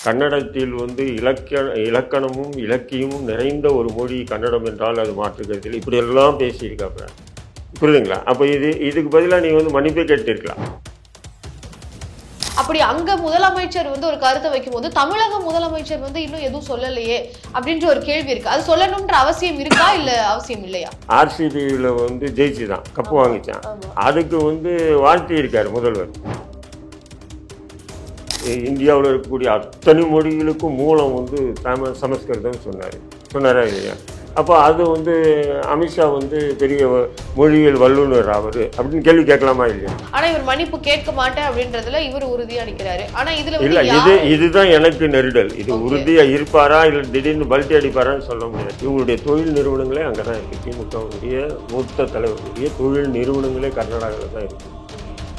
கன்னடத்தில் வந்து இலக்கணமும் இலக்கியமும் நிறைந்த ஒரு மொழி கன்னடம் என்றால் அது மாற்றுக்கிறதில் இப்படியெல்லாம் பேசியிருக்காப்புல. புரியுதுங்களா? அப்போ இதுக்கு பதிலாக நீ வந்து மன்னிப்பே கேட்டிருக்கலாம். அப்படி அங்க முதலமைச்சர் வந்து ஒரு கருத்தை வைக்கும் போது தமிழக முதலமைச்சர் வந்து இன்னும் எதுவும் சொல்லலையே அப்படின்ற ஒரு கேள்வி இருக்கு. அது சொல்லணும்ன்ற அவசியம் இருக்கா இல்ல அவசியம் இல்லையா? ஆர்சிபியில் வந்து ஜெயிச்சுதான் கப்பு வாங்கிச்சான். அதுக்கு வந்து வாழ்த்தி இருக்காரு முதல்வர். இந்தியாவில் இருக்கக்கூடிய அத்தனை மொழிகளுக்கும் மூலம் வந்து சமஸ்கிருதம் சொன்னாரா இல்லையா? அப்போ அது வந்து அமித்ஷா வந்து பெரிய மொழியியல் வல்லுநர் அவர் அப்படின்னு கேள்வி கேட்கலாமா இல்லையா? ஆனா இவர் மன்னிப்பு கேட்க மாட்டேன் அப்படின்றதுல இவர் உறுதியா நிற்கிறாரு. ஆனா இதுல இல்ல இதுதான் எனக்கு நெருடல். இது உறுதியா இருப்பாரா இல்லை திடீர்னு பல்ட்டி அடிப்பாரான்னு சொல்ல முடியாது. இவங்களுடைய தொழில் நிறுவனங்களே அங்கதான் இருக்கு. திமுகவுடைய மூத்த தலைவர்களுடைய தொழில் நிறுவனங்களே கர்நாடகாவில் தான் இருக்கு.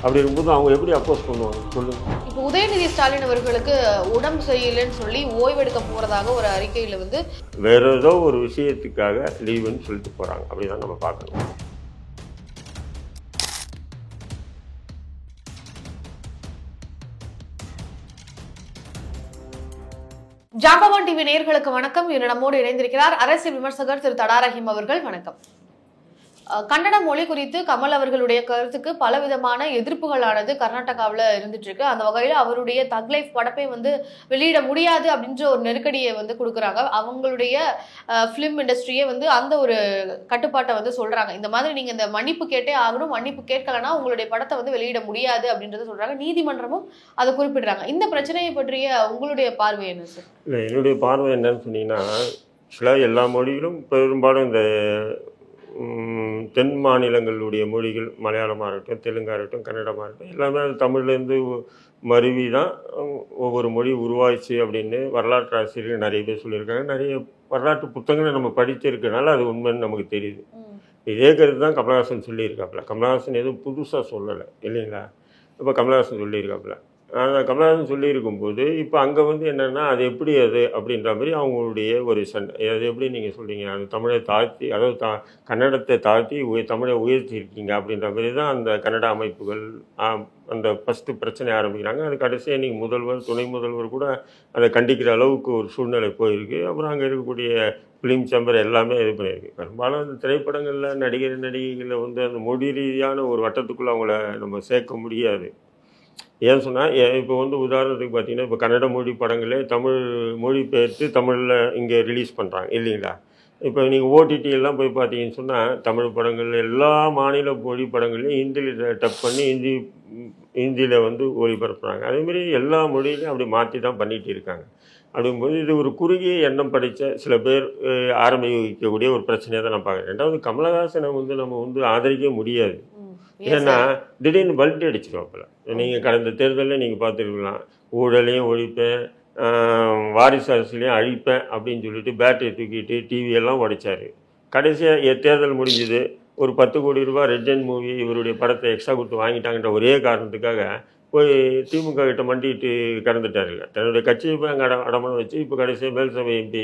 அப்படி இருக்கும்போது அவங்க எப்படி அப்போஸ் பண்ணுவாங்க சொல்லுங்க. இப்போ உதயநிதி ஸ்டாலின் அவர்களுக்கு உடம்பு சரியில்லைன்னு சொல்லி ஓய்வெடுக்க போறதாக ஒரு அறிக்கையில வந்து வேற ஏதோ ஒரு விஷயத்துக்காக லீவுன்னு சொல்லிட்டு போறாங்க. அப்படிதான் நம்ம பார்க்கணும். ஜாம்பவான் டிவி நேயர்களுக்கு வணக்கம். இன்று நம்மோடு இணைந்திருக்கிறார் அரசியல் விமர்சகர் திரு தடா ரஹீம் அவர்கள். வணக்கம். கன்னட மொழி குறித்து கமல் அவர்களுடைய கருத்துக்கு பலவிதமான எதிர்ப்புகளானது கர்நாடகாவில் இருந்துட்டு இருக்கு. அந்த வகையில் அவருடைய தக் லைஃப் படப்பை வந்து வெளியிட முடியாது அப்படின்ற ஒரு நெருக்கடியை வந்து கொடுக்குறாங்க. அவங்களுடைய ஃபிலிம் இண்டஸ்ட்ரியே வந்து அந்த ஒரு கட்டுப்பாட்டை வந்து சொல்றாங்க. இந்த மாதிரி நீங்க இந்த மன்னிப்பு கேட்டே ஆகணும், மன்னிப்பு கேட்கலன்னா உங்களுடைய படத்தை வந்து வெளியிட முடியாது அப்படின்றத சொல்றாங்க. நீதிமன்றமும் அதை குறிப்பிடுறாங்க. இந்த பிரச்சனையை பற்றிய உங்களுடைய பார்வை என்ன சார்? இல்லை, என்னுடைய பார்வை என்னன்னு சொன்னீங்கன்னா, ஆக்சுவலாக எல்லா மொழிகளும் பெரும்பாலும் இந்த தென் மாநிலங்களுடைய மொழிகள் மலையாளமாக இருக்கட்டும், தெலுங்காக இருக்கட்டும், கன்னடமாக இருக்கட்டும், எல்லாமே தமிழ்லேருந்து மருவி தான் ஒவ்வொரு மொழி உருவாச்சு அப்படின்னு வரலாற்று ஆசிரியர்கள் நிறைய பேர் சொல்லியிருக்காங்க. நிறைய வரலாற்று புத்தகங்களை நம்ம படிச்சிருக்கனால அது உண்மைன்னு நமக்கு தெரியுது. இதே கருத்து தான் கமலஹாசன் சொல்லியிருக்காப்புல. கமலஹாசன் எதுவும் புதுசாக சொல்லலை இல்லைங்களா? இப்போ கமலஹாசன் சொல்லியிருக்காப்புல. கமலஹாசன் சொல்லியிருக்கும்போது இப்போ அங்கே வந்து என்னென்னா அது எப்படி அது அப்படின்ற மாதிரி அவங்களுடைய ஒரு சண்டை. அது எப்படி நீங்கள் சொல்கிறீங்க, அது தமிழை தாழ்த்தி, அதாவது கன்னடத்தை தாழ்த்தி தமிழை உயர்த்தி இருக்கீங்க அப்படின்ற மாதிரி தான் அந்த கன்னட அமைப்புகள் அந்த ஃபஸ்ட்டு பிரச்சனை ஆரம்பிக்கிறாங்க. அது கடைசியாக இன்றைக்கி முதல்வர், துணை முதல்வர் கூட அதை கண்டிக்கிற அளவுக்கு ஒரு சூழ்நிலை போயிருக்கு. அப்புறம் அங்கே இருக்கக்கூடிய ஃபிலிம் சேம்பர் எல்லாமே இது பண்ணியிருக்கு. பெரும்பாலும் அந்த திரைப்படங்களில் நடிகைகளை வந்து அந்த மொழி ரீதியான ஒரு வட்டத்துக்குள்ளே அவங்கள நம்ம சேர்க்க முடியாது. ஏன்னு சொன்னால், இப்போ வந்து உதாரணத்துக்கு பார்த்தீங்கன்னா, இப்போ கன்னட மொழி படங்களே தமிழ் மொழி பெயர்த்து தமிழில் இங்கே ரிலீஸ் பண்ணுறாங்க இல்லைங்களா? இப்போ நீங்கள் ஓடிடியெல்லாம் போய் பார்த்தீங்கன்னு சொன்னால், தமிழ் படங்கள் எல்லா மாநில மொழி படங்களையும் ஹிந்தியில் டப் பண்ணி ஹிந்தியில் வந்து ஒளிபரப்புகிறாங்க. அதேமாரி எல்லா மொழியிலையும் அப்படி மாற்றி தான் பண்ணிகிட்டு இருக்காங்க. அப்படிங்கும்போது இது ஒரு குறுகிய எண்ணம் படித்த சில பேர் ஆரம்பிக்கக்கூடிய ஒரு பிரச்சனையாக தான் நான் பார்க்குறேன். ரெண்டாவது, கமலஹாசனை வந்து நம்ம வந்து ஆதரிக்க முடியாது. ஏன்னா திடீர்னு பல்ட்டி அடிச்சிருவாப்பில். நீங்கள் கடந்த தேர்தலில் நீங்கள் பார்த்துருக்கலாம், ஊழலையும் ஒழிப்பேன், வாரிசு அரசியலையும் அழிப்பேன் அப்படின்னு சொல்லிட்டு பேட்டரி தூக்கிட்டு டிவியெல்லாம் உடைச்சார். கடைசியாக தேர்தல் முடிஞ்சுது, ஒரு 10 கோடி ரூபாய் ரெட் அண்ட் மூவி இவருடைய படத்தை எக்ஸ்ட்ரா கொடுத்து வாங்கிட்டாங்கன்ற ஒரே காரணத்துக்காக போய் திமுக கிட்ட மண்டிட்டு கடந்துட்டாருங்க. தன்னுடைய கட்சியை போய் அங்கே அடமானம் வச்சு இப்போ கடைசியாக மேல் சபை எம்பி,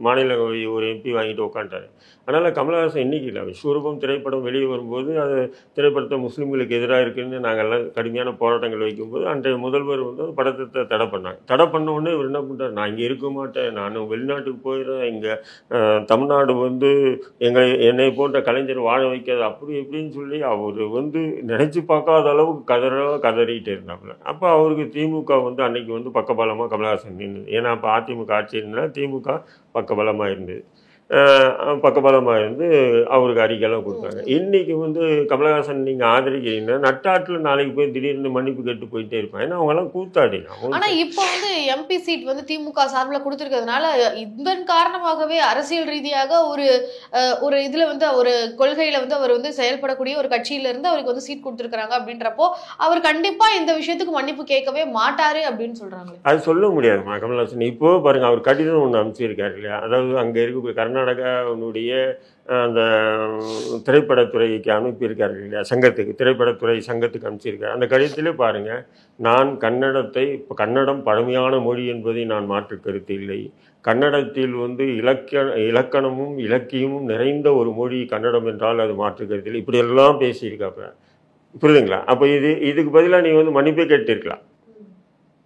மாநில ஒரு எம்பி வாங்கிட்டு உட்காந்துட்டாரு. அதனால் கமலஹாசன் இன்றைக்கி இல்லை, விஸ்வரூபம் திரைப்படம் வெளியே வரும்போது அது திரைப்படத்தை முஸ்லீம்களுக்கு எதிராக இருக்குதுன்னு நாங்கள்லாம் கடுமையான போராட்டங்கள் வைக்கும்போது அன்றைய முதல்வர் வந்து அந்த படத்தை தடை பண்ணாங்க. தடை பண்ண உடனே இவர் என்ன பண்ணுறாரு, நான் இங்கே இருக்க மாட்டேன், நான் வெளிநாட்டுக்கு போயிடுறேன், இங்கே தமிழ்நாடு வந்து என்னை போன்ற கலைஞர் வாழ வைக்காது அப்படி இப்படின்னு சொல்லி அவர் வந்து நினச்சி பார்க்காத அளவுக்கு கதறிட்டு இருந்தாப்புல. அப்போ அவருக்கு திமுக வந்து அன்னைக்கு வந்து பக்கபலமாக கமலஹாசன் நின்றுது. ஏன்னா அப்போ அதிமுக ஆட்சி இருந்தால் திமுக பக்கபலமாக இருந்தது. பக்கபலமாக இருந்து அவருக்கு அறிக்கையெல்லாம் கொடுத்தாங்க. இன்றைக்கி வந்து கமலஹாசன் நீங்கள் ஆதரிக்கிறீங்கன்னா நட்டாட்டில் நாளைக்கு போய் திடீர்னு மன்னிப்பு கேட்டு போயிட்டே இருப்பாங்க. ஏன்னா அவங்கெல்லாம் கூத்தாடினா. ஆனால் இப்போ வந்து எம்பி சீட் வந்து திமுக சார்பில் கொடுத்துருக்கிறதுனால இதன் காரணமாகவே அரசியல் ரீதியாக ஒரு இதில் வந்து ஒரு கொள்கையில் வந்து அவர் வந்து செயல்படக்கூடிய ஒரு கட்சியிலேருந்து அவருக்கு வந்து சீட் கொடுத்துருக்குறாங்க. அப்படின்றப்போ அவர் கண்டிப்பாக இந்த விஷயத்துக்கு மன்னிப்பு கேட்கவே மாட்டாரு அப்படின்னு சொல்கிறாங்க. அது சொல்ல முடியாதுமா கமலஹாசன். இப்போ பாருங்கள், அவர் கடிதம் ஒன்று அனுப்பிச்சிருக்காரு இல்லையா? அதாவது அங்கே இருக்கக்கூடிய கர்நாடகாவுடைய அந்த திரைப்படத்துறைக்கு அனுப்பியிருக்காரு இல்லையா, சங்கத்துக்கு, திரைப்படத்துறை சங்கத்துக்கு அனுப்பிச்சிருக்காரு. அந்த கடிதத்திலே பாருங்கள், நான் கன்னடம் பழமையான மொழி என்பதை நான் மாற்று கருத்து இல்லை. கன்னடத்தில் வந்து இலக்கணமும் இலக்கியமும் நிறைந்த ஒரு மொழி கன்னடம் என்றால் அது மாற்று கருத்து இல்லை. இப்படியெல்லாம் பேசியிருக்காப்ப. புரியுதுங்களா? அப்போ இதுக்கு பதிலாக நீங்கள் வந்து மன்னிப்பே கேட்டிருக்கலாம்.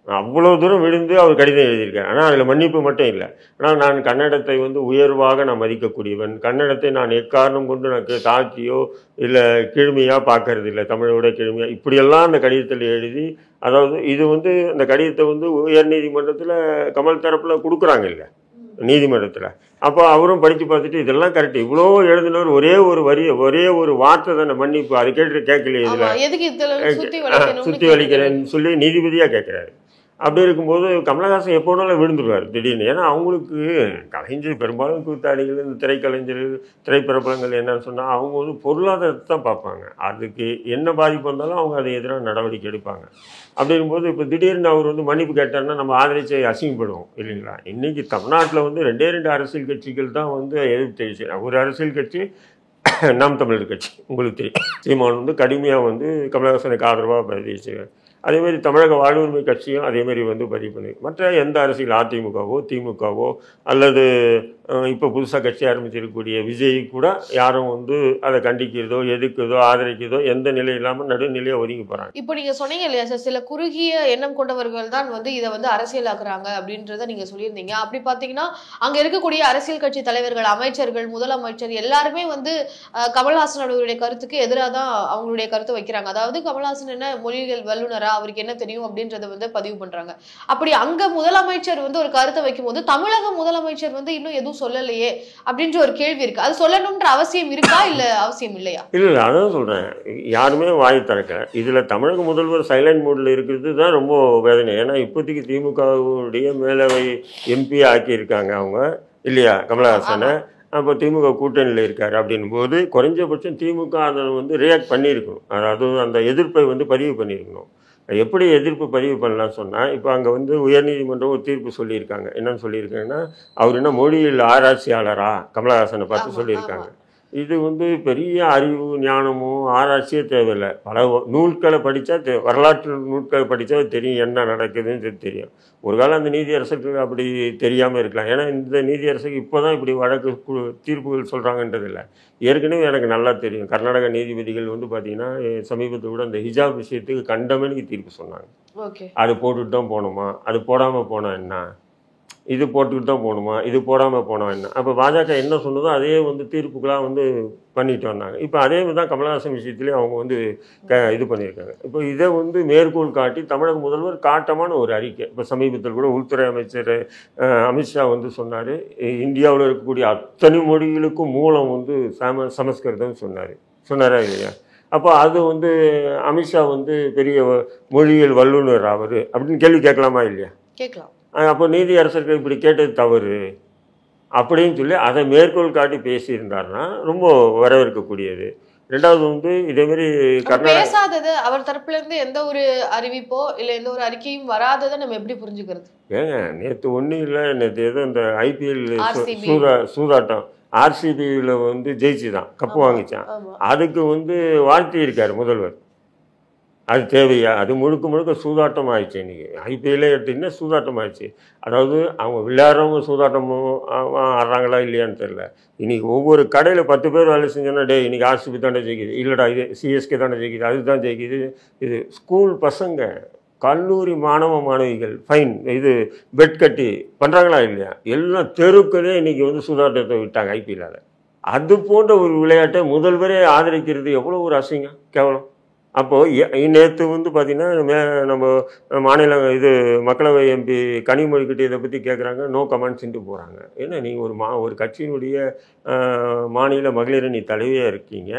அவ்வளோ தூரம் விழுந்து அவர் கடிதம் எழுதியிருக்கார். ஆனால் அதில் மன்னிப்பு மட்டும் இல்லை. ஆனால் நான் கன்னடத்தை வந்து உயர்வாக நான் மதிக்கக்கூடியவன், கன்னடத்தை நான் எக்காரணம் கொண்டு எனக்கு தாழ்த்தியோ இல்லை கீழ்மையாக பார்க்கறது இல்லை, தமிழோட கீழ்மையாக, இப்படியெல்லாம் அந்த கடிதத்தில் எழுதி, அதாவது இது வந்து அந்த கடிதத்தை வந்து உயர் நீதிமன்றத்தில் கமல் தரப்பில் கொடுக்குறாங்க இல்லை நீதிமன்றத்தில். அப்போ அவரும் படித்து பார்த்துட்டு இதெல்லாம் கரெக்ட், இவ்வளோ எழுதினவர் ஒரே ஒரு வரி, ஒரே ஒரு வார்த்தை தானே மன்னிப்பு, அதை கேட்கலையே, இதில் சுற்றி வலிக்கிறேன்னு சொல்லி நீதிபதியாக கேட்குறாரு. அப்படி இருக்கும்போது கமலஹாசன் எப்போ வேணாலும் விழுந்துருவார் திடீர்னு. ஏன்னா அவங்களுக்கு கலைஞர் பெரும்பாலும் கூத்தாடிகள், இந்த திரைக்கலைஞர்கள், திரைப்பிரபலங்கள் என்னன்னு சொன்னால் அவங்க வந்து பொருளாதாரத்தை தான் பார்ப்பாங்க. அதுக்கு என்ன பாதிப்பு வந்தாலும் அவங்க அதை எதிராக நடவடிக்கை எடுப்பாங்க. அப்படி இருக்கும்போது இப்போ திடீர்னு அவர் வந்து மன்னிப்பு கேட்டார்னா நம்ம ஆதரிச்சு அசிங்கப்படுவோம் இல்லைங்களா? இன்றைக்கி தமிழ்நாட்டில் வந்து 2 அரசியல் கட்சிகள் தான் வந்து எதிர்ப்பு தெரிவிச்சு. ஒரு அரசியல் கட்சி நாம் தமிழர் கட்சி, உங்களுக்கு தெரியும், சீமான் வந்து கடுமையாக வந்து கமலஹாசனுக்கு ஆதரவாக பதிவு. அதேமாதிரி தமிழக வாழ்வுரிமை கட்சியும் அதேமாதிரி வந்து பதிவு பண்ணி, மற்ற எந்த அரசியல் அதிமுகவோ திமுகவோ அல்லது இப்போ புதுசாக கட்சி ஆரம்பிச்சிருக்கக்கூடிய விஜய் கூட யாரும் வந்து அதை கண்டிக்கிறதோ எதிர்க்கிறதோ ஆதரிக்கிறதோ எந்த நிலை இல்லாமல் நடுநிலையை ஒதுங்கி போகிறாங்க. இப்போ நீங்கள் சொன்னீங்க இல்லையா சார், சில குறுகிய எண்ணம் கொண்டவர்கள் தான் வந்து இதை வந்து அரசியலாக்குறாங்க அப்படின்றத நீங்கள் சொல்லியிருந்தீங்க. அப்படி பார்த்தீங்கன்னா அங்கே இருக்கக்கூடிய அரசியல் கட்சி தலைவர்கள், அமைச்சர்கள், முதலமைச்சர் எல்லாருமே வந்து கமல்ஹாசனுடைய கருத்துக்கு எதிராக தான் அவங்களுடைய கருத்தை வைக்கிறாங்க. அதாவது கமல்ஹாசன் என்ன மொழிகள் வல்லுநரா, அவருக்கு என்ன தெரியும் அப்படின்றத வந்து பதிவு பண்றாங்க. அப்படி அங்க முதலமைச்சர் வந்து ஒரு கருத்தை வைக்கும் போது தமிழக முதலமைச்சர் வந்து இன்னும் எதுவும் சொல்லலையே அப்படின்ற ஒரு கேள்வி இருக்கு. அது சொல்லணும்ன்ற அவசியம் இருக்கா இல்ல அவசியம் இல்லையா? இல்ல, அதான் சொல்றேன், யாருமே வாய் திறக்கல. இதுல தமிழக முதல்வர் சைலண்ட் மூட்ல இருக்கிறது தான் ரொம்ப வேதனை. ஏன்னா இப்போதைக்கு திமுகவுடைய மேலவை எம்பி ஆக்கியிருக்காங்க அவங்க இல்லையா கமலஹாசனை. அப்போ திமுக கூட்டணியில் இருக்கார் அப்படின்னும் போது குறைஞ்சபட்சம் திமுக அதை வந்து ரியாக்ட் பண்ணியிருக்கணும். அதாவது அந்த எதிர்ப்பை வந்து பதிவு பண்ணியிருக்கணும். எப்படி எதிர்ப்பு பதிவு பண்ணலாம்னு சொன்னால், இப்போ அங்கே வந்து உயர்நீதிமன்றம் ஒரு தீர்ப்பு சொல்லியிருக்காங்க. என்னன்னு சொல்லியிருக்காங்கன்னா, அவர் என்ன மொழியில் ஆராய்ச்சியாளரா கமலஹாசனை பார்த்து சொல்லியிருக்காங்க. இது வந்து பெரிய அறிவு ஞானமும் ஆராய்ச்சியே தேவையில்லை. பல நூல்களை படித்தா வரலாற்று நூல்களை படித்தா தெரியும் என்ன நடக்குதுன்னு தெரியும். ஒரு காலம் அந்த நீதியரசருக்கு அப்படி தெரியாமல் இருக்கலாம். ஏன்னா இந்த நீதியரசுக்கு இப்போ தான் இப்படி வழக்கு தீர்ப்புகள் சொல்கிறாங்கன்றது இல்லை. ஏற்கனவே எனக்கு நல்லா தெரியும். கர்நாடக நீதிபதிகள் வந்து பார்த்திங்கன்னா சமீபத்தில் கூட அந்த ஹிஜாப் விஷயத்துக்கு கண்டமேனிக்கு தீர்ப்பு சொன்னாங்க. அது போட்டுட்டு தான் போகணுமா, அது போடாமல் போனால் என்ன, இது போட்டுக்கிட்டு தான் போகணுமா, இது போடாமல் போனால் என்ன. அப்போ பாஜக என்ன சொன்னதோ அதே வந்து தீர்ப்புகளாக வந்து பண்ணிட்டு வந்தாங்க. இப்போ அதே மாதிரி தான் கமலஹாசன் விஷயத்துலேயும் அவங்க வந்து இது பண்ணியிருக்காங்க. இப்போ இதை வந்து மேற்கோள் காட்டி தமிழக முதல்வர் காட்டமான ஒரு அறிக்கை. இப்போ சமீபத்தில் கூட உள்துறை அமைச்சர் அமித்ஷா வந்து சொன்னார், இந்தியாவில் இருக்கக்கூடிய அத்தனை மொழிகளுக்கும் மூலம் வந்து சமஸ்கிருதம் சொன்னாரா இல்லையா? அப்போ அது வந்து அமித்ஷா வந்து பெரிய மொழியியல் வல்லுநர் அவர் அப்படின்னு கேள்வி கேட்கலாமா இல்லையா? கேட்கலாம். அப்போ நீதி அரசர்கள் இப்படி கேட்டது தவறு அப்படின்னு சொல்லி அதை மேற்கோள் காட்டி பேசியிருந்தாருன்னா ரொம்ப வரவேற்கக்கூடியது. ரெண்டாவது வந்து இதேமாரி பேசாதது அவர் தரப்புல இருந்து எந்த ஒரு அறிவிப்போ இல்லை எந்த ஒரு அறிக்கையும் வராததை நம்ம எப்படி புரிஞ்சுக்கிறது? ஏங்க நேற்று ஒன்றும் இல்லை, நேற்று ஏதோ இந்த ஐபிஎல் சூதாட்டம் ஆர்சிபியில் வந்து ஜெயிச்சு தான் கப்பு வாங்கிச்சான். அதுக்கு வந்து வாழ்த்தி இருக்கார் முதல்வர். அது தேவையா? அது முழுக்க சூதாட்டம் ஆயிடுச்சு. இன்றைக்கி ஐபிஎல்லே எடுத்திங்கன்னா சூதாட்டம் ஆயிடுச்சு. அதாவது அவங்க விளையாடுறவங்க சூதாட்டமும் ஆடுறாங்களா இல்லையான்னு தெரில. இன்றைக்கி ஒவ்வொரு கடையில் 10 பேர் வேலை செஞ்சோன்னா, டே இன்றைக்கி ஆர்சிபி தானே ஜெயிக்குது, இல்லைடா இது சிஎஸ்கே தானே ஜெயிக்குது, அதுதான் ஜெயிக்குது. இது ஸ்கூல் பசங்க, கல்லூரி மாணவிகள் ஃபைன் இது பெட் கட்டி பண்ணுறாங்களா இல்லையா? எல்லாம் தெருக்களே இன்றைக்கி வந்து சூதாட்டத்தை விட்டாங்க ஐபிஎல்லில். அது போன்ற ஒரு விளையாட்டை முதல்வரே ஆதரிக்கிறது எவ்வளோ ஒரு அசிங்கம், கேவலம். அப்போது நேற்று வந்து பார்த்திங்கன்னா நம்ம மாநில மக்களவை எம்பி கனிமொழிக்கிட்ட இதை பற்றி கேட்குறாங்க, நோ கமெண்ட்ஸ்ன்ட்டு போகிறாங்க. ஏன்னா நீங்கள் ஒரு கட்சியினுடைய மாநில மகளிரணி தலைவியாக இருக்கீங்க,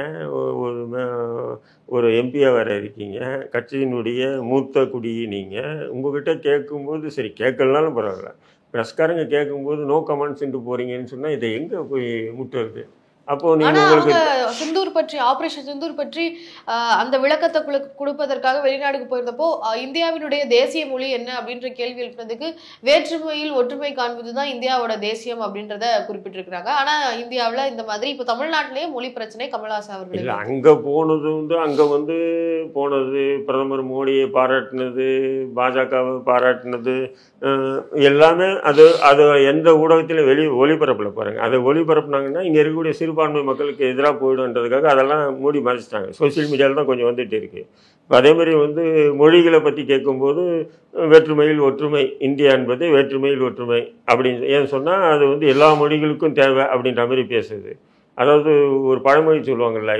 ஒரு எம்பியாக வேறு இருக்கீங்க, கட்சியினுடைய மூத்த குடி நீங்கள். உங்கள்கிட்ட கேட்கும்போது சரி கேட்கலனாலும் பரவாயில்ல, ப்ரெஸ்காரங்க கேட்கும்போது நோ கமெண்ட்ஸ்ன்ட்டு போகிறீங்கன்னு சொன்னால் இதை எங்கே போய் முட்டுறது? அப்போ சிந்தூர் பற்றி, ஆபரேஷன் சிந்தூர் பற்றி அந்த விளக்கத்தை கொடுப்பதற்காக வெளிநாடுக்கு போயிருந்தப்போ இந்தியாவினுடைய தேசிய மொழி என்ன அப்படின்ற கேள்வி எழுப்பினதுக்கு வேற்றுமையில் ஒற்றுமை காண்பதுதான் இந்தியாவோட தேசியம் அப்படின்றத குறிப்பிட்டிருக்கிறாங்க. ஆனா இந்தியாவில் இந்த மாதிரி இப்போ தமிழ்நாட்டிலேயே மொழி பிரச்சனை கமல்ஹாசன் அவர்கள் இல்லை. அங்கே போனது வந்து அங்கே வந்து போனது பிரதமர் மோடியை பாராட்டினது, பாஜகவை பாராட்டினது எல்லாமே அது எந்த ஊடகத்திலும் ஒளிபரப்பில் பாருங்கள். அதை ஒளிபரப்புனாங்கன்னா இங்கே இருக்கக்கூடிய சிறு சிறுபான்மை மக்களுக்கு எதிராக போயிடுன்றதுக்காக அதெல்லாம் மூடி மறைச்சிட்டாங்க. சோசியல் மீடியாவில் தான் கொஞ்சம் வந்துட்டு இருக்குது. அதே மாதிரி வந்து மொழிகளை பற்றி கேட்கும்போது வேற்றுமையில் ஒற்றுமை, இந்தியா என்பது வேற்றுமையில் ஒற்றுமை அப்படின்னு ஏன் சொன்னால் அது வந்து எல்லா மொழிகளுக்கும் தேவை அப்படின்ற மாதிரி பேசுது. அதாவது ஒரு பழமொழி சொல்லுவாங்கள்ல,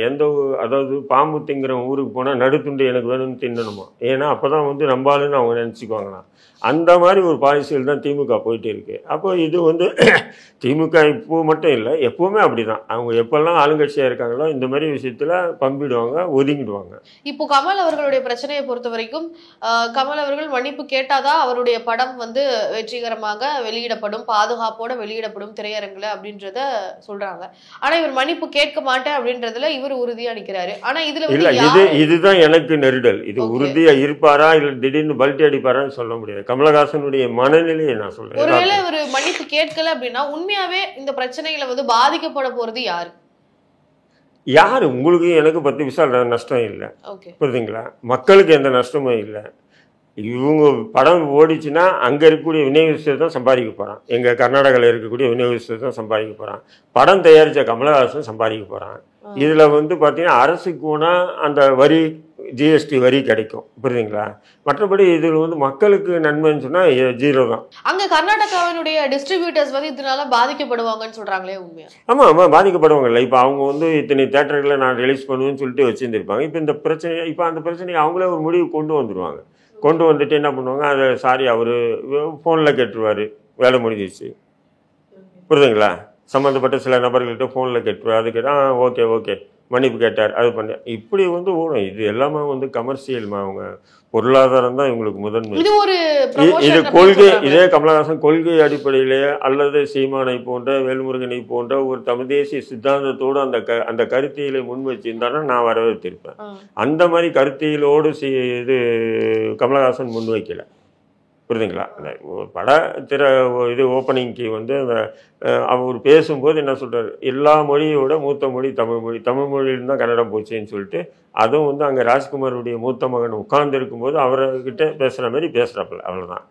அதாவது பாம்பு திங்கிற ஊருக்கு போனால் நடுத்துண்டு எனக்கு வேணும்னு தின்னணுமா, ஏன்னா அப்போ தான் வந்து நம்பாளுன்னு அவங்க நினச்சிக்குவாங்களாம். அந்த மாதிரி ஒரு பாலிசியில் தான் திமுக போயிட்டு இருக்கு. அப்போ இது வந்து திமுக இப்போ மட்டும் இல்லை, எப்போவுமே அப்படி தான். அவங்க எப்பெல்லாம் ஆளுங்கட்சியாக இருக்காங்களோ இந்த மாதிரி விஷயத்தில் பம்பிடுவாங்க, ஒதுங்கிடுவாங்க. இப்போ கமல் அவர்களுடைய பிரச்சனையை பொறுத்த வரைக்கும் கமல் அவர்கள் மன்னிப்பு கேட்டாதான் அவருடைய படம் வந்து வெற்றிகரமாக வெளியிடப்படும், பாதுகாப்போட வெளியிடப்படும் திரையரங்குல அப்படின்றத சொல்றாங்க. ஆனா இவர் மன்னிப்பு கேட்க மாட்டேன் அப்படின்றதுல இவர் உறுதியா நிக்கிறாரு. ஆனா இதுல இல்ல, இதுதான் எனக்கு நெருடல். இது உறுதியா இருப்பாரா இல்ல திடீர்னு பல்ட்டி அடிப்பாரான்னு சொல்ல முடியாது. கமலஹாசனுடைய மனநிலையை நான் சொல்றேன். ஒருவேளை ஒரு மன்னிப்பு கேட்கல அப்படின்னா உண்மையாவே இந்த பிரச்சனைகளை வந்து பாதிக்கப்பட போறது யாரு? உங்களுக்கு எனக்கு 10 பைசா நஷ்டம் இல்லை, ஓகே, புரியுதுங்களா? மக்களுக்கு எந்த நஷ்டமும் இல்லை. இவங்க படம் ஓடிச்சுன்னா அங்கே இருக்கக்கூடிய விநியோகஸ்தர் தான் சம்பாதிக்க போகிறான். எங்கள் கர்நாடகாவில் இருக்கக்கூடிய விநியோகஸ்தர் தான் சம்பாதிக்க போகிறான். படம் தயாரித்த கமலஹாசன் சம்பாதிக்க போகிறான். இதில் வந்து பார்த்தீங்கன்னா அரசுக்கு போனால் அந்த வரி, ஜிஎஸ்டி வரி கிடைக்கும், புரியுதுங்களா? மற்றபடி இதில் வந்து மக்களுக்கு நன்மைன்னு சொன்னால் 0 தான். அங்கே கர்நாடகாவினுடைய டிஸ்ட்ரிபியூட்டர்ஸ் வந்து இதனால பாதிக்கப்படுவாங்கன்னு சொல்கிறாங்களே, உண்மையா? ஆமாம், பாதிக்கப்படுவாங்கல்ல. இப்போ அவங்க வந்து இத்தனை தேட்டர்களை நான் ரிலீஸ் பண்ணுவேன்னு சொல்லிட்டு வச்சுருந்துருப்பாங்க. இப்போ அந்த பிரச்சனையை அவங்களே ஒரு முடிவு கொண்டு வந்துடுவாங்க. கொண்டு வந்துட்டு என்ன பண்ணுவாங்க, அதை சாரி அவர் ஃபோனில் கேட்டுருவார், வேலை முடிஞ்சிச்சு, புரியுதுங்களா? சம்மந்தப்பட்ட சில நபர்கள்கிட்ட ஃபோனில் கேட்டுருவார். அதுக்கு ஓகே மன்னிப்பு கேட்டார், அது பண்ண இப்படி வந்து ஓடும். இது எல்லாமே வந்து கமர்ஷியல்மா, அவங்க பொருளாதாரம் தான் இவங்களுக்கு முதன்மை. இது கொள்கை. இதே கமலஹாசன் கொள்கை அடிப்படையிலே அல்லது சீமானை போன்ற வேல்முருகனை போன்ற ஒரு தமிழ் தேசிய சித்தாந்தத்தோடு அந்த கருத்தியலை முன் வச்சிருந்தாலும் நான் வரவேற்றிருப்பேன். அந்த மாதிரி கருத்தியலோடு இது கமலஹாசன் முன்வைக்கலை, புரியுதுங்களா? இது ஓப்பனிங்க்கு வந்து அவர் பேசும்போது என்ன சொல்கிறார், எல்லா மொழியோட மூத்த மொழி தமிழ்மொழி, தமிழ்மொழியில்தான் தான் கன்னடம் போச்சுன்னு சொல்லிட்டு, அதுவும் வந்து அங்கே ராஜ்குமாருடைய மூத்த மகன் உட்கார்ந்து இருக்கும்போது அவர்கிட்ட பேசுகிற மாதிரி பேசுகிறாப்புல, அவ்வளோதான்,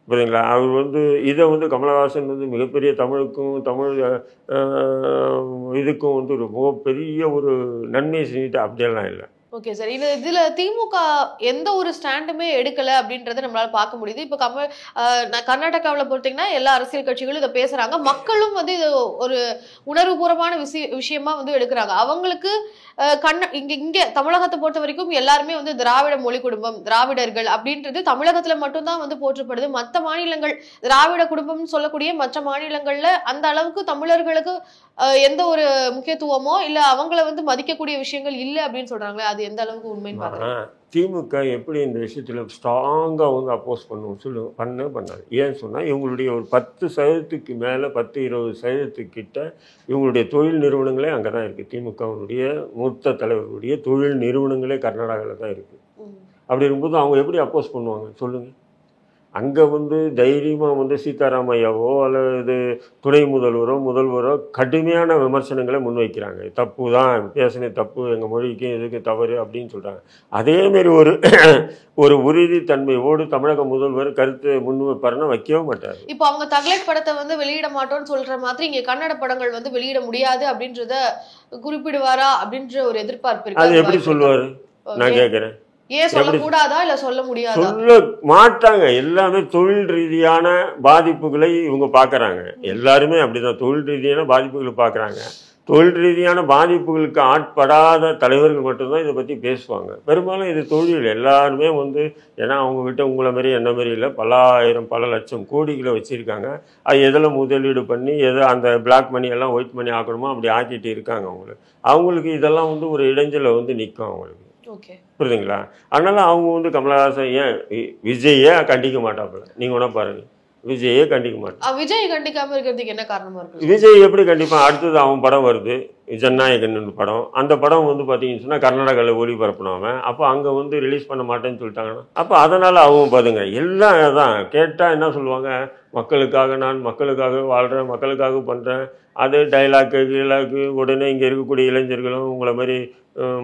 புரியுதுங்களா? அவர் வந்து இதை வந்து கமலஹாசன் வந்து மிகப்பெரிய தமிழுக்கும் தமிழ் இதுக்கும் வந்து ஒரு மிகப்பெரிய ஒரு நன்மை செஞ்சுட்டு அப்படியெல்லாம் இல்லை. ஓகே சார், இதுல திமுக எந்த ஒரு ஸ்டாண்டுமே எடுக்கல அப்படின்றத நம்மளால பார்க்க முடியுது. இப்போ கர்நாடகாவில் பொறுத்தீங்கன்னா எல்லா அரசியல் கட்சிகளும் இதை பேசுறாங்க, மக்களும் வந்து இது ஒரு உணர்வுபூர்வமான விஷயமா வந்து எடுக்கிறாங்க. அவங்களுக்கு இங்க தமிழகத்தை பொறுத்த வரைக்கும் எல்லாருமே வந்து திராவிட மொழி குடும்பம், திராவிடர்கள் அப்படின்றது தமிழகத்துல மட்டும்தான் வந்து போற்றப்படுது. மற்ற மாநிலங்கள் திராவிட குடும்பம்னு சொல்லக்கூடிய மற்ற மாநிலங்கள்ல அந்த அளவுக்கு தமிழர்களுக்கு எந்த ஒரு முக்கியத்துவமோ இல்ல அவங்கள வந்து மதிக்கக்கூடிய விஷயங்கள் இல்லை அப்படின்னு சொல்றாங்களே, அது எந்த அளவுக்கு உண்மைன்னு பாக்குறேன். திமுக எப்படி இந்த விஷயத்துல ஸ்ட்ராங்கா வந்து அப்போஸ் பண்ணாது. ஏன்னு சொன்னா இவங்களுடைய ஒரு 10% மேல 10-20% கிட்ட இவங்களுடைய தொழில் நிறுவனங்களே அங்கதான் இருக்கு. திமுகவுடைய மூத்த தலைவர்களுடைய தொழில் நிறுவனங்களே கர்நாடகாவில் தான் இருக்கு. அப்படி இருக்கும்போது அவங்க எப்படி அப்போஸ் பண்ணுவாங்க சொல்லுங்க? அங்கே வந்து தைரியமாக வந்து சீதாராமையாவோ அல்லது துணை முதல்வரோ கடுமையான விமர்சனங்களை முன்வைக்கிறாங்க. தப்பு தான், பேசின தப்பு, எங்கள் மொழிக்கு இதுக்கு தவறு அப்படின்னு சொல்கிறாங்க. அதேமாரி ஒரு உறுதித்தன்மையோடு தமிழக முதல்வர் கருத்து முன்வைப்பாருன்னா வைக்கவே மாட்டார். இப்போ அவங்க தக்லைஃப் படத்தை வந்து வெளியிட மாட்டோம்னு சொல்கிற மாதிரி இங்கே கன்னட படங்கள் வந்து வெளியிட முடியாது அப்படின்றத குறிப்பிடுவாரா அப்படின்ற ஒரு எதிர்பார்ப்பு இருக்கு. அது எப்படி சொல்லுவார் நான் கேட்குறேன். ஏன் சொல்லக்கூடாதா இல்ல சொல்ல முடியாதா? சொல்ல மாட்டாங்க. எல்லாமே தொழில் ரீதியான பாதிப்புகளை இவங்க பாக்குறாங்க. எல்லாருமே அப்படிதான் தொழில் ரீதியான பாதிப்புகளை பாக்குறாங்க. தொழில் ரீதியான பாதிப்புகளுக்கு ஆட்படாத தலைவர்கள் மட்டும்தான் இதை பற்றி பேசுவாங்க. பெரும்பாலும் இது தொழில் எல்லாருமே வந்து, ஏன்னா அவங்ககிட்ட உங்களை மாரி என்ன மாரி இல்லை, பல லட்சம் கோடிகளை வச்சுருக்காங்க. அது எதில் முதலீடு பண்ணி அந்த பிளாக் மணி எல்லாம் ஒயிட் மணி ஆக்கணுமோ அப்படி ஆக்கிட்டு இருக்காங்க. அவங்களுக்கு இதெல்லாம் வந்து ஒரு இடைஞ்சலை வந்து நிற்கும் அவங்களுக்கு, புரியுதுங்களா? அதனால அவங்க வந்து கமலஹாசன் ஏன் விஜயே கண்டிக்க மாட்டாப்புல. நீங்கள் ஒன்றா பாருங்க, விஜயே கண்டிக்க மாட்டான். விஜய் கண்டிக்காம இருக்கிறதுக்கு என்ன காரணமா இருக்கு? விஜய் எப்படி கண்டிப்பான்? அடுத்தது அவன் படம் வருது, ஜனநாயகன் படம். அந்த படம் வந்து பார்த்தீங்கன்னு சொன்னால் கர்நாடகாவில் ஒளிபரப்பினவன். அப்போ அங்கே வந்து ரிலீஸ் பண்ண மாட்டேன்னு சொல்லிட்டாங்கன்னா அப்போ அதனால் அவங்க பாருங்க எல்லாம் தான் கேட்டால் என்ன சொல்லுவாங்க, நான் மக்களுக்காக வாழ்கிறேன், மக்களுக்காக பண்ணுறேன். அது டைலாக்கு உடனே இங்கே இருக்கக்கூடிய இளைஞர்களும் உங்களை மாதிரி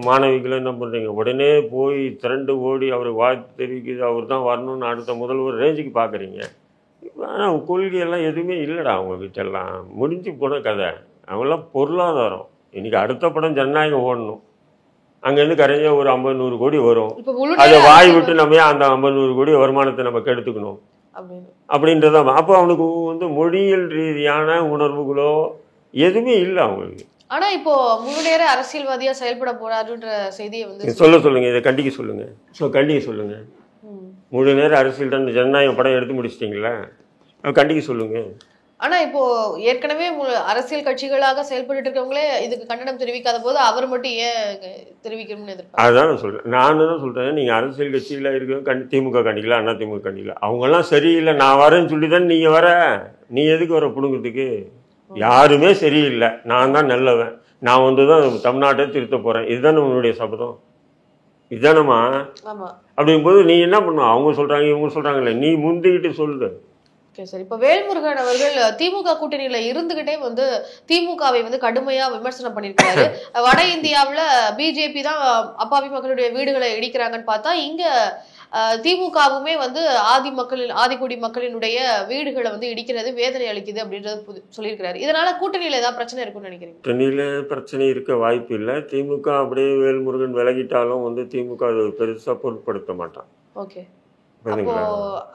மாணவிகளும் என்ன பண்ணுறீங்க, உடனே போய் திரண்டு ஓடி அவர் வாழ்த்து தெரிவிக்குது, அவர் தான் வரணும்னு அடுத்த முதல்வர் ரேஞ்சுக்கு பார்க்குறீங்க. ஆனால் கொள்கையெல்லாம் எதுவுமே இல்லைடா அவங்க கிட்டெல்லாம். முடிஞ்சு போன கதை. அவங்களாம் பொருளாதாரம், இன்றைக்கி அடுத்த படம் ஜனநாயகம் ஓடணும், அங்கேருந்து கரைஞ்ச ஒரு 50-100 கோடி வரும், இப்ப முழு அதை நேர வாய் அரசியல் விட்டு நம்ம ஏன் அந்த 50-100 கோடி வருமானத்தை நம்ம கெடுத்துக்கணும் அப்படின்னு. அப்படின்றதான். அப்போ அவனுக்கு வந்து மொழியியல் ரீதியான உணர்வுகளோ எதுவுமே இல்லை அவங்களுக்கு. ஆனா இப்போ முழு நேர அரசியல்வாதியா செயல்பட போறாருன்ற செய்தியை வந்து சொல்லுங்க, இதை கண்டிக்க சொல்லுங்க. கண்டிக்க சொல்லுங்க. முழு நேரம் அரசியல் தான். இந்த ஜனநாயகம் படம் எடுத்து முடிச்சிட்டிங்களா, கண்டிக்க சொல்லுங்க. ஆனா இப்போ ஏற்கனவே அரசியல் கட்சிகளாக செயல்பட்டு இருக்கவங்களே இதுக்கு கண்டனம் தெரிவிக்காத போது அவர் மட்டும் ஏன் தெரிவிக்கணும்னு எதிர்பார்க்க? அதுதான் நான் சொல்றேன். நான் தான் சொல்றேன், நீங்க அரசியல் கட்சியில இருக்க திமுக கண்டிக்கல, அண்ணா திமுக கண்டிக்கல, அவங்கெல்லாம் சரியில்லை, நான் வரேன்னு சொல்லி தான் நீங்க வர. நீ எதுக்கு வர புடுங்கிறதுக்கு? யாருமே சரியில்லை, நான் தான் நல்லவன், நான் வந்து தான் தமிழ்நாட்டை திருத்த போறேன், இதுதானே உன்னுடைய சபதம், இதுதானம்மா? அப்படிங்கும்போது நீ என்ன பண்ணுவ? அவங்க சொல்றாங்க இவங்க சொல்றாங்கல்ல, நீ முந்திக்கிட்டு சொல்லு. சரி, இப்ப வேல்முருகன் அவர்கள் திமுக கூட்டணியில இருந்துகிட்டே வந்து திமுகவை வந்து கடுமையா விமர்சனம் பண்ணிருக்காரு. வட இந்தியாவுல பிஜேபி தான் அப்பாவி மக்களுடைய வீடுகளை இடிக்கிறாங்கன்னு பார்த்தா இங்க திமுகவுமே வந்து ஆதிக்குடி மக்களினுடைய வீடுகளை வந்து இடிக்கிறது வேதனை அளிக்குது அப்படின்றது சொல்லியிருக்கிறாரு. இதனால கூட்டணியில ஏதாவது பிரச்சனை இருக்கும்னு நினைக்கிறீங்க? கூட்டணியில பிரச்சனை இருக்க வாய்ப்பு இல்லை. திமுக அப்படியே வேல்முருகன் விலகிட்டாலும் வந்து திமுக அதை பெருசா பொருட்படுத்த மாட்டான். ஓகே,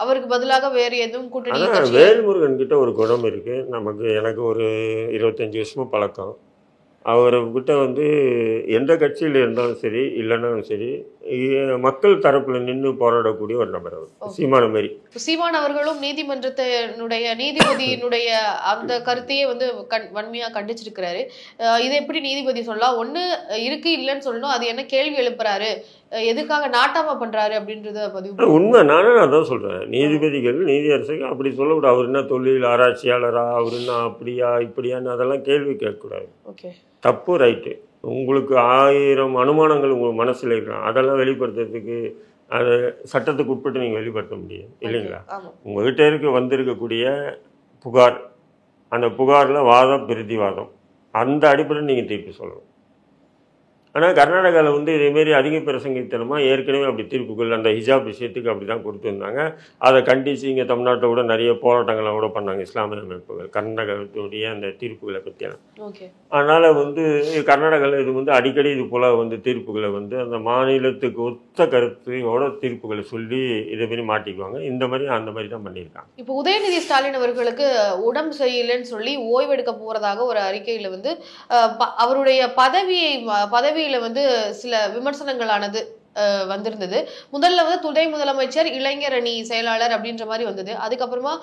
அவருக்கு பதிலாக வேற எதுவும் கூட்டணி? வேல்முருகன் கிட்ட ஒரு குணம் இருக்கு நமக்கு. எனக்கு ஒரு 25 வருஷமா பழக்கம். அவர்கிட்ட வந்து எந்த கட்சியில் இருந்தாலும் சரி இல்லைன்னாலும் சரி மக்கள் தரப்புல நின்று போராடக்கூடிய ஒரு நபர் அவர். சீமான மாரி. சீமான் அவர்களும் நீதிபதியினுடைய அந்த கருத்தையே வந்து வன்மையா கண்டிச்சிருக்கிறாரு. இதை எப்படி நீதிபதி சொல்லலாம்? ஒண்ணு இருக்கு இல்லைன்னு சொல்லணும், அது என்ன கேள்வி எழுப்புறாரு, எதுக்காக நாட்டாம பண்றாரு அப்படின்றத பதிவு. உண்மை, நானும் அதான் சொல்றேன். நீதிபதிகள் நீதியரசர்கள் அப்படி சொல்லக்கூடாது. அவர் என்ன தொழில் ஆராய்ச்சியாளரா, அவர் என்ன அப்படியா இப்படியான்னு அதெல்லாம் கேள்வி கேட்கக்கூடாது. ஓகே, தப்பு, ரைட்டு. உங்களுக்கு 1000 அனுமானங்கள் உங்கள் மனசில் இருக்கலாம், அதெல்லாம் வெளிப்படுத்துறதுக்கு அதை சட்டத்துக்கு உட்பட்டு நீங்கள் வெளிப்படுத்த முடியும் இல்லைங்களா? உங்கள்கிட்ட வந்திருக்கக்கூடிய புகார், அந்த புகாரில் வாதம் பிரதிவாதம், அந்த அடிப்படையில் நீங்கள் தீர்ப்பு சொல்லணும். ஆனால் கர்நாடகாவில் வந்து இதேமாரி அதிக பிரசங்கித்தனமாக ஏற்கனவே அப்படி தீர்ப்புகள் அந்த ஹிஜாப் விஷயத்துக்கு அப்படி தான் கொடுத்துருந்தாங்க. அதை கண்டித்து இங்கே தமிழ்நாட்டை விட நிறைய போராட்டங்களை கூட பண்ணாங்க இஸ்லாமிய அமைப்புகள் கர்நாடகத்துடைய அந்த தீர்ப்புகளை பற்றியெல்லாம். அதனால் வந்து கர்நாடகாவில் இது வந்து அடிக்கடி இது போல் வந்து தீர்ப்புகளை வந்து அந்த மாநிலத்துக்கு ஒத்த கருத்தையோட தீர்ப்புகளை சொல்லி இதேமாரி மாட்டிக்குவாங்க. இந்த மாதிரி அந்த மாதிரி தான் பண்ணியிருக்காங்க. இப்போ உதயநிதி ஸ்டாலின் அவர்களுக்கு உடம்பு சரியில்லைன்னு சொல்லி ஓய்வெடுக்க போகிறதாக ஒரு அறிக்கையில் வந்து அவருடைய பதவியில வந்து சில விமர்சனங்களானது வந்திருந்தது. முதல்ல வந்து துணை முதலமைச்சர் இளைஞர் அணி செயலாளர் அப்படின்ற மாதிரி வந்தது. அதுக்கப்புறமா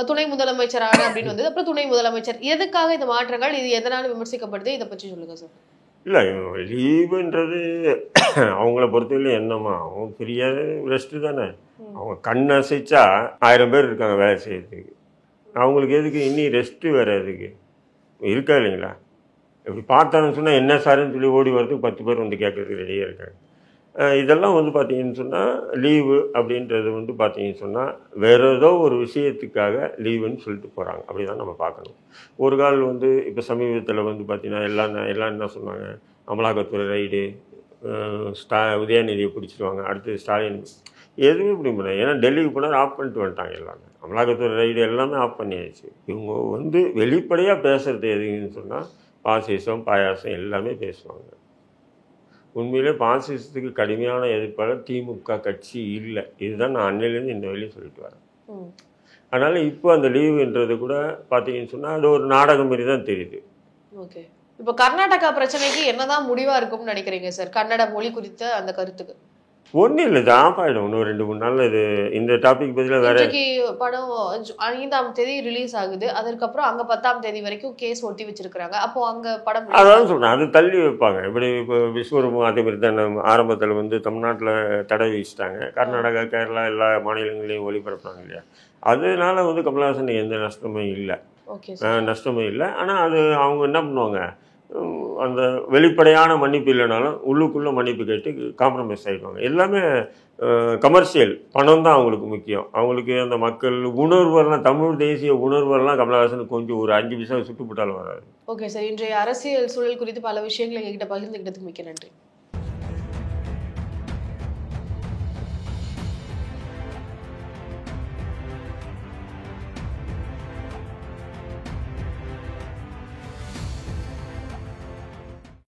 துணை முதலமைச்சரான அப்படின்னு வந்தது. அப்புறம் துணை முதலமைச்சர். எதுக்காக இந்த மாற்றங்கள்? இது எதனால விமர்சிக்கப்படுது? இதை பற்றி சொல்லுங்க சார். இல்லை, லீவுன்றது அவங்கள பொறுத்தவரையிலும் என்னம்மா, அவங்க பெரிய ரெஸ்ட்டு தானே. அவங்க கண் அசைச்சா 1000 பேர் இருக்காங்க வேலை செய்யறதுக்கு. அவங்களுக்கு எதுக்கு இன்னி ரெஸ்ட்டு வேறு எதுக்கு இருக்கா இல்லைங்களா? இப்படி பார்த்தான்னு சொன்னால் என்ன சாருன்னு சொல்லி ஓடி வரதுக்கு 10 பேர் வந்து கேட்கறதுக்கு ரெடியாக இருக்காங்க. இதெல்லாம் வந்து பார்த்தீங்கன்னு சொன்னால் லீவு அப்படின்றது வந்து பார்த்தீங்கன்னு சொன்னால் வேறு ஏதோ ஒரு விஷயத்துக்காக லீவுன்னு சொல்லிட்டு போகிறாங்க. அப்படி தான் நம்ம பார்க்கணும். ஒரு கால் வந்து இப்போ சமீபத்தில் வந்து பார்த்தீங்கன்னா எல்லாம் என்ன சொன்னாங்க, அமலாக்கத்துறை ரைடு, உதயநிதியை பிடிச்சிருவாங்க, அடுத்து ஸ்டாலின், எதுவுமே இப்படி பண்ணாங்க. ஏன்னா டெல்லிக்கு போனால் ஆஃப் பண்ணிட்டு வந்துட்டாங்க எல்லாமே. அமலாக்கத்துறை ரைடு எல்லாமே ஆஃப் பண்ணியாச்சு. இவங்க வந்து வெளிப்படையாக பேசுகிறது எதுன்னு சொன்னால் பாசிசம் பாயாசம் எல்லாமே பேசுவாங்க. உண்மையிலே பாசிசத்துக்கு கடுமையான எதிர்ப்பாளர் திமுக கட்சி இல்லை. இதுதான் நான் அன்னையிலேருந்து இந்த வழியும் சொல்லிட்டு வரேன். அதனால் இப்போ அந்த லீவுன்றது கூட பார்த்தீங்கன்னு சொன்னால் அது ஒரு நாடகம் மாரி தான் தெரியுது. ஓகே, இப்போ கர்நாடகா பிரச்சனைக்கு என்னதான் முடிவாக இருக்கும்னு நினைக்கிறீங்க சார்? கன்னட மொழி குறித்த அந்த கருத்துக்கு ஒன்றும் இல்லை, ஜாப் ஆகிடும். இன்னும் 2-3 நாளில் இது இந்த டாபிக் பதிலாக வேற. படம் 5ஆம் தேதி ரிலீஸ் ஆகுது. அதுக்கப்புறம் அங்கே 10ஆம் தேதி வரைக்கும் கேஸ் ஒட்டி வச்சிருக்காங்க. அப்போ அங்கே படம் அதான் சொல்கிறேன், அது தள்ளி வைப்பாங்க. இப்படி இப்போ விஸ்வரூபம் அதே மாதிரி தான் ஆரம்பத்தில் வந்து தமிழ்நாட்டில் தடை விதிச்சிட்டாங்க. கர்நாடகா கேரளா எல்லா மாநிலங்களையும் ஒளிபரப்புறாங்க இல்லையா? அதனால வந்து கமல்ஹாசனுக்கு எந்த நஷ்டமும் இல்லை, நஷ்டமும் இல்லை. ஆனால் அது அவங்க என்ன பண்ணுவாங்க, அந்த வெளிப்படையான மன்னிப்பு இல்லைனாலும் உள்ளுக்குள்ளே மன்னிப்பு கேட்டு காம்ப்ரமைஸ் ஆகிடுவாங்க. எல்லாமே கமர்ஷியல், பணம் தான் அவங்களுக்கு முக்கியம். அவங்களுக்கு அந்த மக்கள் உணர்வெல்லாம், தமிழ் தேசிய உணர்வெல்லாம் கமல்ஹாசனுக்கு கொஞ்சம் ஒரு 5 பைசா சுட்டுப்பட்டாலும் வராது. ஓகே சார், இன்றைய அரசியல் சூழல் குறித்து பல விஷயங்களை எங்ககிட்ட பகிர்ந்துக்கிட்டதுக்கு மிக்க நன்றி.